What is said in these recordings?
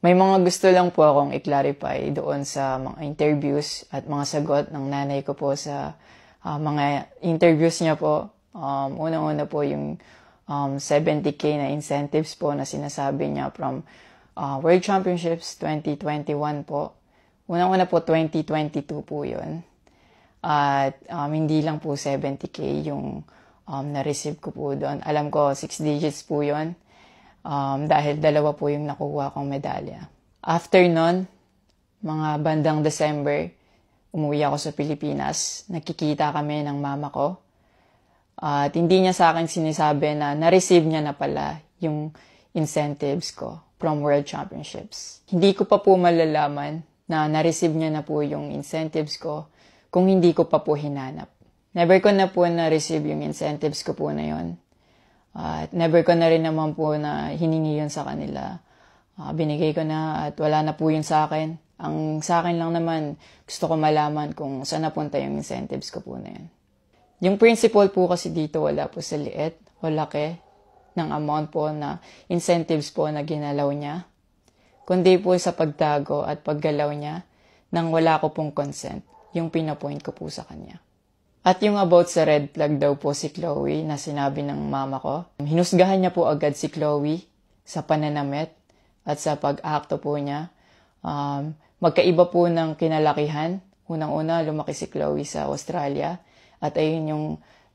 May mga gusto lang po akong i-clarify doon sa mga interviews at mga sagot ng nanay ko po sa mga interviews niya po. Unang-una po yung 70K na incentives po na sinasabi niya from World Championships 2021 po. Unang-una po 2022 po yun. At hindi lang po 70K yung na-receive ko po doon. Alam ko 6 digits po yun. Dahil dalawa po yung nakuha kong medalya. After nun, mga bandang December, umuwi ako sa Pilipinas. Nakikita kami ng mama ko. At hindi niya sa akin sinasabi na na-receive niya na pala yung incentives ko from World Championships. Hindi ko pa po malalaman na na-receive niya na po yung incentives ko kung hindi ko pa po hinanap. Never ko na po na-receive yung incentives ko po na yon. At never ko na rin naman po na hiningi yun sa kanila. Binigay ko na at wala na po yun sa akin. Ang sa akin lang naman, gusto ko malaman kung saan napunta yung incentives ko po na yun. Yung principle po kasi dito wala po sa liit o laki ng amount po na incentives po na ginalaw niya. Kundi po sa pagtago at paggalaw niya nang wala ko pong consent, yung pinapoint ko po sa kanya. At yung about sa red flag daw po si Chloe na sinabi ng mama ko, hinusgahan niya po agad si Chloe sa pananamit at sa pag-akto po niya. Magkaiba po ng kinalakihan. Unang-una, lumaki si Chloe sa Australia at ayun yung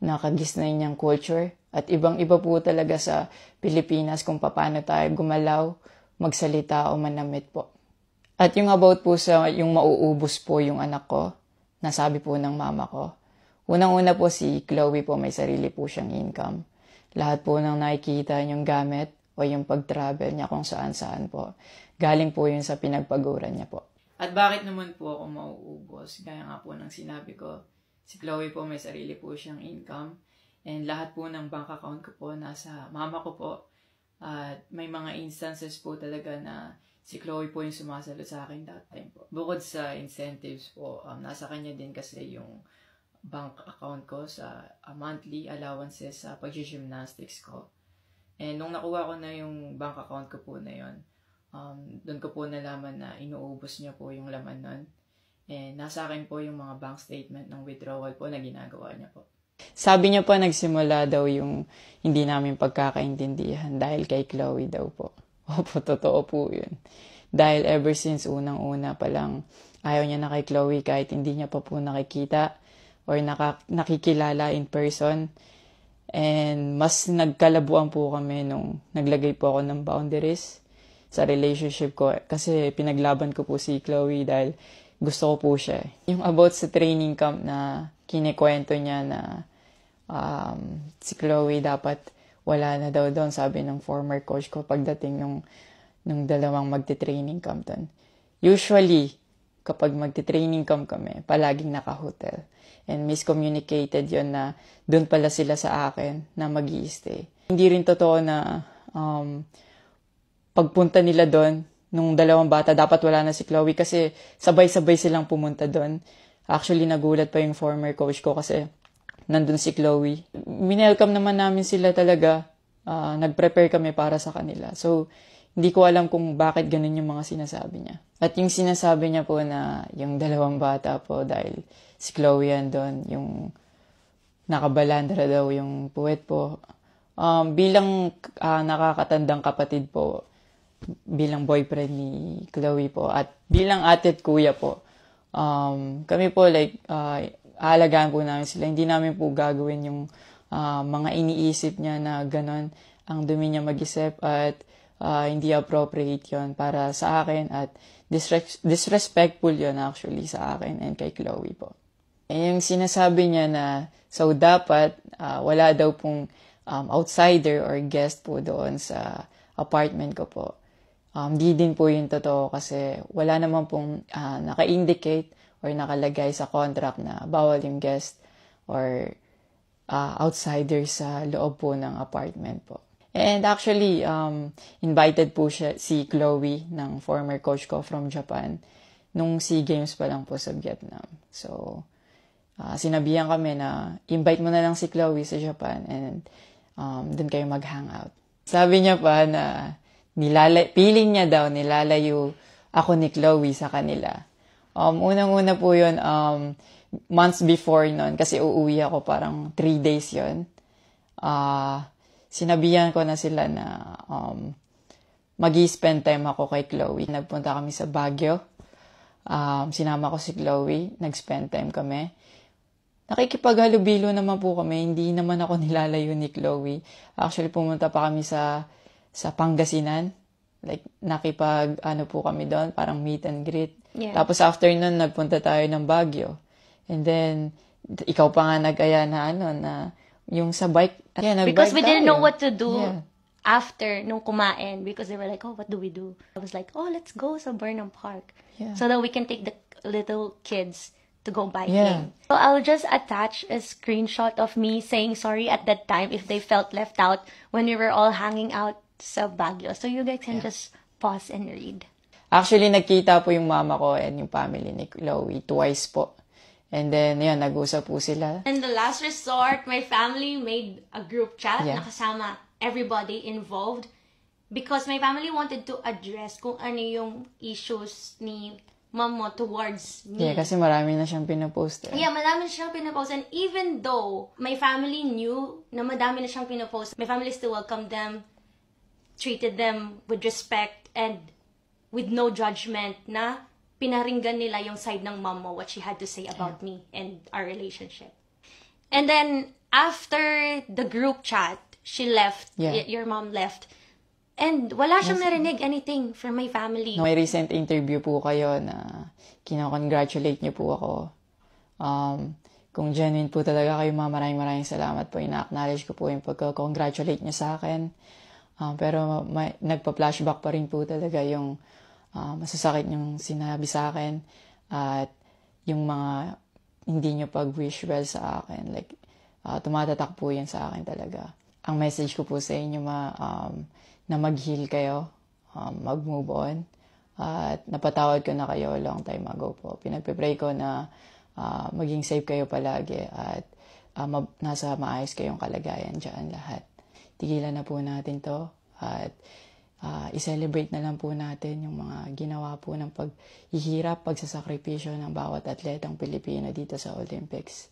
nakagisnay niyang culture. At ibang-iba po talaga sa Pilipinas kung paano tayo gumalaw, magsalita o manamit po. At yung about po sa yung mauubos po yung anak ko, nasabi po ng mama ko. Unang-una po si Chloe po may sarili po siyang income. Lahat po ng nakikita niyong gamit o yung pag-travel niya kung saan-saan po. Galing po yun sa pinagpaguran niya po. At bakit naman po ako mauubos? Gaya nga po ng sinabi ko, si Chloe po may sarili po siyang income. And lahat po ng bank account ko po nasa mama ko po. At may mga instances po talaga na si Chloe po yung sumasagot sa akin that time po. Bukod sa incentives po, nasa kanya din kasi yung bank account ko sa monthly allowances sa pag-gymnastics ko. And nung nakuha ko na yung bank account ko po na yun, doon ko po nalaman na inuubos niya po yung laman nun. And nasa akin po yung mga bank statement ng withdrawal po na ginagawa niya po. Sabi niya po nagsimula daw yung hindi namin pagkakaintindihan dahil kay Chloe daw po. Opo, totoo po yun. Dahil ever since unang-una pa lang, ayaw niya na kay Chloe kahit hindi niya pa po nakikita or nakikilala in person. And mas nagkalabuan po kami nung naglagay po ako ng boundaries sa relationship ko. Kasi pinaglaban ko po si Chloe dahil gusto ko po siya. Yung about sa training camp na kinikwento niya na si Chloe dapat wala na daw doon, sabi ng former coach ko pagdating nung dalawang magte-training camp doon. Usually, kapag magte-training camp kami, palaging naka-hotel. And miscommunicated yon na doon pala sila sa akin na mag-i-stay. Hindi rin totoo na pagpunta nila doon, nung dalawang bata, dapat wala na si Chloe kasi sabay-sabay silang pumunta doon. Actually, nagulat pa yung former coach ko kasi nandun si Chloe. Minelcome naman namin sila talaga. Nag-prepare kami para sa kanila. So, hindi ko alam kung bakit ganun yung mga sinasabi niya. At yung sinasabi niya po na yung dalawang bata po dahil si Chloe yan doon, yung nakabalandra daw yung puwet po. Bilang nakakatandang kapatid po, bilang boyfriend ni Chloe po, at bilang ate at kuya po, kami po aalagaan po namin sila. Hindi namin po gagawin yung mga iniisip niya na gano'n ang dumi niya mag-isip at hindi appropriate yon para sa akin at disrespectful yon actually sa akin and kay Chloe po. Yung sinasabi niya na so dapat wala daw pong outsider or guest po doon sa apartment ko po. Di din po yung totoo kasi wala naman pong naka-indicate or nakalagay sa contract na bawal yung guest or outsider sa loob po ng apartment po. And actually, invited po si Chloe ng former coach ko from Japan nung SEA Games pa lang po sa Vietnam. So, sinabihan kami na invite mo na lang si Chloe sa Japan and doon kayo mag-hangout. Sabi niya pa na feeling niya daw, nilalayo ako ni Chloe sa kanila. Unang-una po yun, months before nun, kasi uuwi ako parang 3 days yun. Sinabihan ko na sila na mag-i-spend time ako kay Chloe. Nagpunta kami sa Baguio. Sinama ko si Chloe, nag-spend time kami. Nakikipaghalubilo naman po kami, hindi naman ako nilalayo ni Chloe. Actually, pumunta pa kami sa Pangasinan. Like, po kami doon, parang meet and greet. Yeah. Tapos after nun, nagpunta tayo ng Baguio. And then, ikaw pa nga nag-aya na yung sa bike. Yeah, because we didn't know what to do Yeah. after nung kumain, because they were like, oh, what do we do? I was like, oh, let's go sa Burnham Park. Yeah. So that we can take the little kids to go biking. Yeah. So I'll just attach a screenshot of me saying sorry at that time if they felt left out when we were all hanging out sa Baguio. So you guys can just pause and read. Actually, nagkita po yung mama ko and yung family ni Chloe twice po. And then, yun, nag-usap po sila. In the last resort, my family made a group chat Yeah. na kasama everybody involved because my family wanted to address kung ano yung issues ni mom mo towards me. Yeah, kasi marami na siyang pinopost. Yeah, madami na siyang pinopost. And even though my family knew na madami na siyang pinopost, my family still welcomed them, treated them with respect, and with no judgment na pinaringgan nila yung side ng mom mo, what she had to say about me and our relationship. And then, after the group chat, she left, your mom left, and wala siyang narinig anything from my family. May recent interview po kayo na kinakongratulate niyo po ako. Kung genuine po talaga kayo, maraming salamat po. Ina-acknowledge ko po yung pagka-congratulate niyo sa akin. Pero nagpa-flashback pa rin po talaga yung masasakit niyong sinabi sa akin at yung mga hindi niyo pag-wish well sa akin. Like, tumatatak po yan sa akin talaga. Ang message ko po sa inyo na mag-heal kayo, mag-move on, at napatawad ko na kayo long time ago po. Pinagpe-pray ko na maging safe kayo palagi at nasa maayos kayong kalagayan dyan lahat. Tigilan na po natin to at i-celebrate na lang po natin yung mga ginawa po ng paghihirap, pagsasakripisyo ng bawat atletang Pilipino dito sa Olympics.